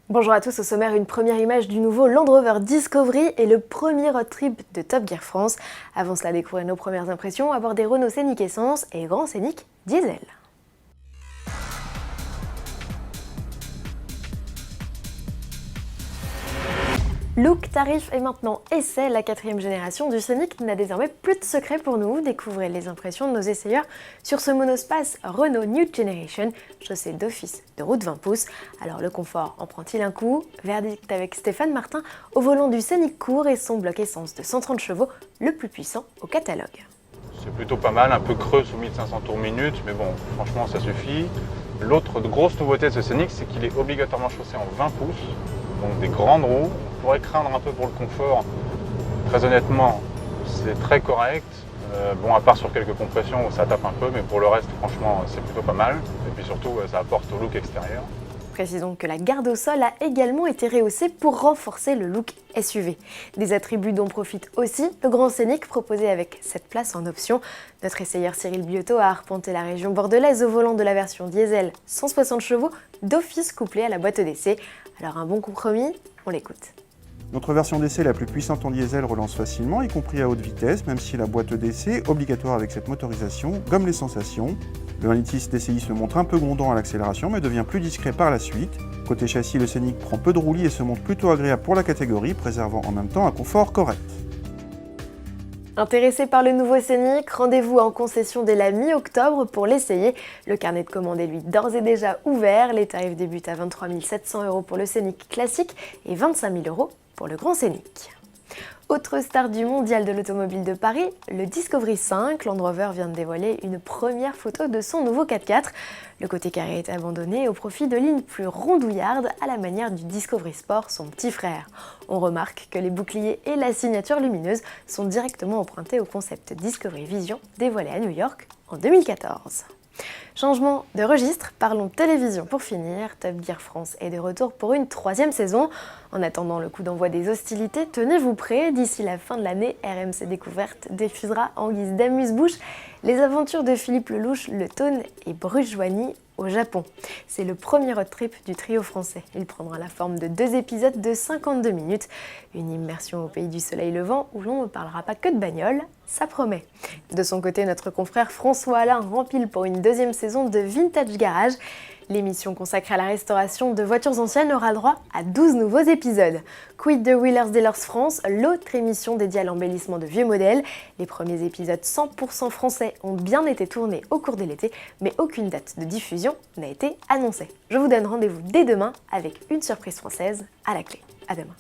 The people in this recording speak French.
Bonjour à tous, au sommaire, une première image du nouveau Land Rover Discovery et le premier road trip de Top Gear France. Avant cela, découvrez nos premières impressions à bord des Renault Scénic Essence et Grand Scénic Diesel. Look, tarif et maintenant essai, la 4e génération du Scénic n'a désormais plus de secret pour nous. Découvrez les impressions de nos essayeurs sur ce monospace Renault New Generation, chaussée d'office de route 20 pouces. Alors le confort en prend-il un coup? Verdict avec Stéphane Martin au volant du Scénic Court et son bloc essence de 130 chevaux, le plus puissant au catalogue. C'est plutôt pas mal, un peu creux sous 1500 tours minute, mais bon, franchement ça suffit. L'autre grosse nouveauté de ce Scénic, c'est qu'il est obligatoirement chaussé en 20 pouces, donc des grandes roues. On pourrait craindre un peu pour le confort. Très honnêtement, c'est très correct. Bon, à part sur quelques compressions où ça tape un peu, mais pour le reste, franchement, c'est plutôt pas mal. Et puis surtout, ça apporte au look extérieur. Précisons que la garde au sol a également été rehaussée pour renforcer le look SUV. Des attributs dont profite aussi le Grand Scénic proposé avec cette place en option. Notre essayeur Cyril Biotto a arpenté la région bordelaise au volant de la version diesel 160 chevaux d'office couplé à la boîte d'essai. Alors un bon compromis, on l'écoute. Notre version d'essai la plus puissante en diesel relance facilement, y compris à haute vitesse, même si la boîte d'essai, obligatoire avec cette motorisation, gomme les sensations. Le 1,6 litre DCI se montre un peu grondant à l'accélération, mais devient plus discret par la suite. Côté châssis, le Scénic prend peu de roulis et se montre plutôt agréable pour la catégorie, préservant en même temps un confort correct. Intéressé par le nouveau Scénic, rendez-vous en concession dès la mi-octobre pour l'essayer. Le carnet de commande est lui d'ores et déjà ouvert. Les tarifs débutent à 23 700 € pour le Scénic classique et 25 000 € pour le Grand Scénic. Autre star du mondial de l'automobile de Paris, le Discovery 5, Land Rover vient de dévoiler une première photo de son nouveau 4x4. Le côté carré est abandonné au profit de lignes plus rondouillardes à la manière du Discovery Sport, son petit frère. On remarque que les boucliers et la signature lumineuse sont directement empruntés au concept Discovery Vision dévoilé à New York en 2014. Changement de registre, parlons télévision pour finir. Top Gear France est de retour pour une 3e saison. En attendant le coup d'envoi des hostilités, tenez-vous prêts, d'ici la fin de l'année, RMC Découverte diffusera en guise d'amuse-bouche les aventures de Philippe Lelouch, Le Tone et Bruce Joigny au Japon. C'est le premier road trip du trio français. Il prendra la forme de 2 épisodes de 52 minutes. Une immersion au pays du soleil levant où l'on ne parlera pas que de bagnole, ça promet. De son côté, notre confrère François Alain rempile pour une 2e saison de Vintage Garage. L'émission consacrée à la restauration de voitures anciennes aura droit à 12 nouveaux épisodes. Quid de Wheelers Dealers France, l'autre émission dédiée à l'embellissement de vieux modèles. Les premiers épisodes 100% français ont bien été tournés au cours de l'été, mais aucune date de diffusion n'a été annoncée. Je vous donne rendez-vous dès demain avec une surprise française à la clé. À demain.